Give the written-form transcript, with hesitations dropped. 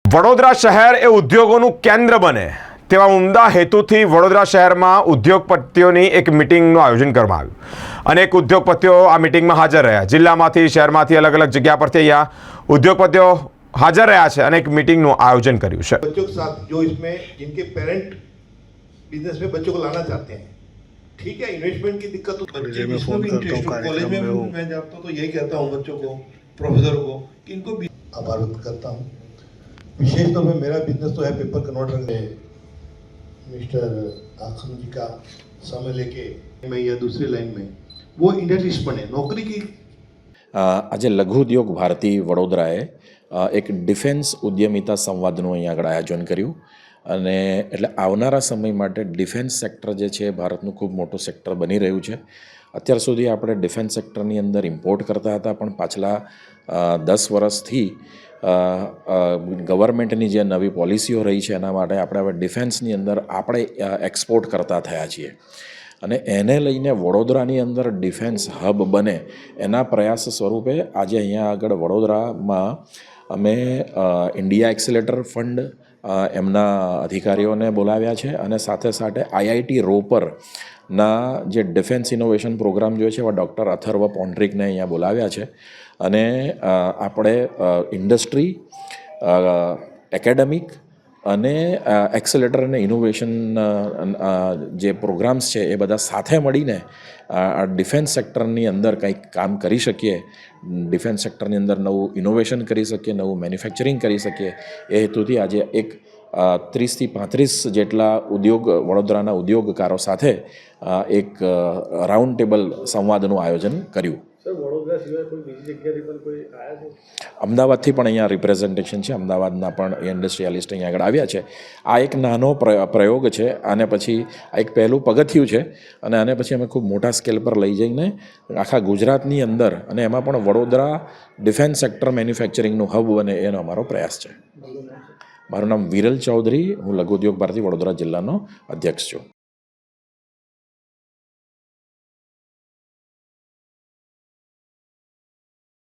વડોદરા શહેર એ ઉદ્યોગોનું કેન્દ્ર બને તેવા ઉમદા હેતુથી વડોદરા શહેરમાં ઉદ્યોગપતિઓની એક મીટિંગનું આયોજન કરવામાં આવ્યું। અનેક ઉદ્યોગપતિઓ આ મીટિંગમાં હાજર રહ્યા। જિલ્લામાંથી શહેરમાંથી અલગ અલગ જગ્યા પરથી અહીંયા ઉદ્યોગપતિઓ હાજર રહ્યા છે અને એક મીટિંગનું આયોજન કર્યું છે। बच्चों के साथ जो इसमें जिनके पेरेंट बिजनेस में बच्चों को लाना चाहते हैं, ठीक है, इन्वेस्टमेंट की दिक्कत तो बच्चे जिसमें भी इंटरेस्ट हो, कॉलेज में मैं जाता हूँ तो यही कहता हूँ बच्चों को, प्रोफेसर को कि इनको भी आभार व्यक्त करता हूँ। विशेष तौर पे मेरा बिजनेस तो है पेपर कन्वर्टर में। मिस्टर आखम जी का समय लेके मैं या दूसरी लाइन में वो इंडस्ट्रीज बने नौकरी की। આજે લઘુ ઉદ્યોગ ભારતી વડોદરાએ એક ડિફેન્સ ઉદ્યમિતા સંવાદનું અહીં આગળ આયોજન કર્યું અને એટલે આવનારા સમય માટે ડિફેન્સ સેક્ટર જે છે ભારતનું ખૂબ મોટું સેક્ટર બની રહ્યું છે। અત્યાર સુધી આપણે ડિફેન્સ સેક્ટરની અંદર ઇમ્પોર્ટ કરતા હતા, પણ પાછલા 10 વર્ષથી ગવર્મેન્ટની જે નવી પોલિસીઓ રહી છે એના માટે આપણે હવે ડિફેન્સની અંદર આપણે એક્સપોર્ટ કરતા થયા છીએ અને એને લઈને વડોદરાની અંદર ડિફેન્સ હબ બને એના પ્રયાસ સ્વરૂપે આજે અહીંયા આગળ વડોદરામાં અમે ઇન્ડિયા એક્સિલેટર ફંડ એમના અધિકારીઓને બોલાવ્યા છે અને સાથે સાથે આઈઆઈટી રોપરના જે ડિફેન્સ ઇનોવેશન પ્રોગ્રામ જોઈએ છે એવા ડૉક્ટર અથર્વ પોન્ડ્રિકને અહીંયા બોલાવ્યા છે અને આપણે ઇન્ડસ્ટ્રી, એકેડેમિક અને એક્સેલેટર અને ઇનોવેશન જે પ્રોગ્રામ્સ છે એ બધા સાથે મળીને ડિફેન્સ સેક્ટરની અંદર કંઈક કામ કરી શકીએ, ડિફેન્સ સેક્ટરની અંદર નવું ઇનોવેશન કરી શકીએ, નવું મેન્યુફેક્ચરિંગ કરી શકીએ એ હેતુથી આજે એક 30 થી 35 જેટલા વડોદરાના ઉદ્યોગકારો સાથે એક રાઉન્ડ ટેબલ સંવાદનું આયોજન કર્યું। અમદાવાદથી પણ અહીંયા રિપ્રેઝન્ટેશન છે, અમદાવાદના પણ ઇન્ડસ્ટ્રીયાલિસ્ટ અહીંયા આગળ આવ્યા છે। આ એક નાનો પ્રયોગ છે, આને પછી આ એક પહેલું પગથિયું છે અને આને પછી અમે ખૂબ મોટા સ્કેલ પર લઈ જઈને આખા ગુજરાતની અંદર અને એમાં પણ વડોદરા ડિફેન્સ સેક્ટર મેન્યુફેક્ચરિંગનું હબ બને એનો અમારો પ્રયાસ છે। મારું નામ વિરલ ચૌધરી, હું લઘુ ઉદ્યોગ ભારતી વડોદરા જિલ્લાનો અધ્યક્ષ છું।